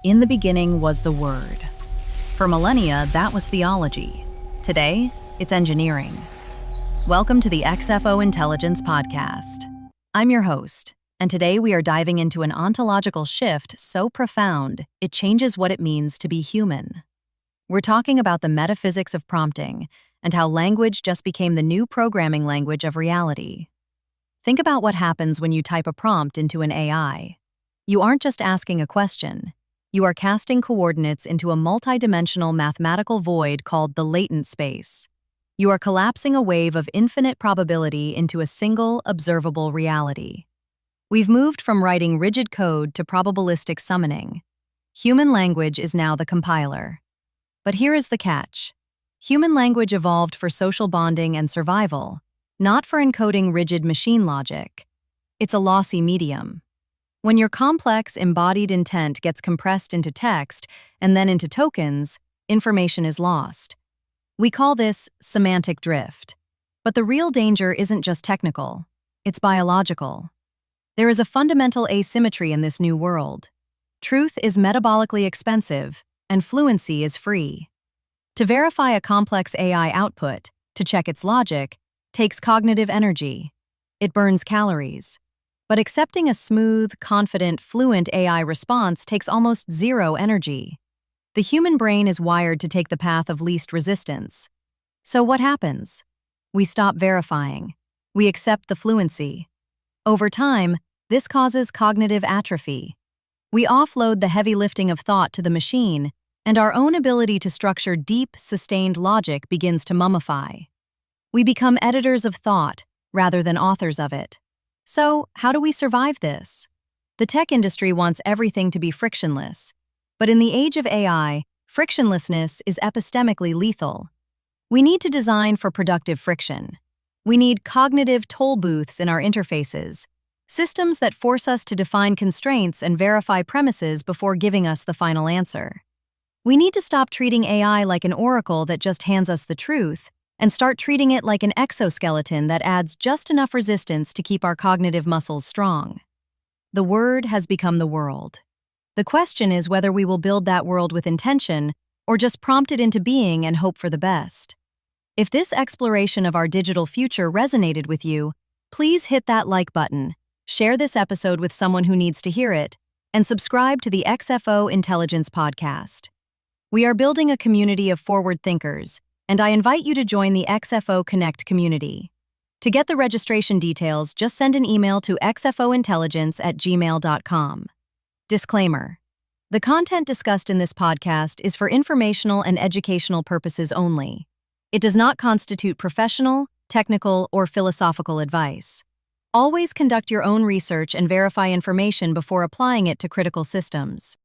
In the beginning was the Word. For millennia, that was theology. Today, it's engineering. Welcome to the XFO Intelligence Podcast. I'm your host, and today we are diving into an ontological shift so profound, it changes what it means to be human. We're talking about the metaphysics of prompting and how language just became the new programming language of reality. Think about what happens when you type a prompt into an AI. You aren't just asking a question. You are casting coordinates into a multidimensional mathematical void called the latent space. You are collapsing a wave of infinite probability into a single, observable reality. We've moved from writing rigid code to probabilistic summoning. Human language is now the compiler. But here is the catch. Human language evolved for social bonding and survival, not for encoding rigid machine logic. It's a lossy medium. When your complex, embodied intent gets compressed into text and then into tokens, information is lost. We call this semantic drift. But the real danger isn't just technical. It's biological. There is a fundamental asymmetry in this new world. Truth is metabolically expensive, and fluency is free. To verify a complex AI output, to check its logic, takes cognitive energy. It burns calories. But accepting a smooth, confident, fluent AI response takes almost zero energy. The human brain is wired to take the path of least resistance. So what happens? We stop verifying. We accept the fluency. Over time, this causes cognitive atrophy. We offload the heavy lifting of thought to the machine, and our own ability to structure deep, sustained logic begins to mummify. We become editors of thought rather than authors of it. So, how do we survive this? The tech industry wants everything to be frictionless. But in the age of AI, frictionlessness is epistemically lethal. We need to design for productive friction. We need cognitive toll booths in our interfaces, systems that force us to define constraints and verify premises before giving us the final answer. We need to stop treating AI like an oracle that just hands us the truth, and start treating it like an exoskeleton that adds just enough resistance to keep our cognitive muscles strong. The Word has become the world. The question is whether we will build that world with intention or just prompt it into being and hope for the best. If this exploration of our digital future resonated with you, please hit that like button, share this episode with someone who needs to hear it, and subscribe to the XFO Intelligence Podcast. We are building a community of forward thinkers, and I invite you to join the XFO-Connect community. To get the registration details, just send an email to xfointelligence@gmail.com. Disclaimer: the content discussed in this podcast is for informational and educational purposes only. It does not constitute professional, technical, or philosophical advice. Always conduct your own research and verify information before applying it to critical systems.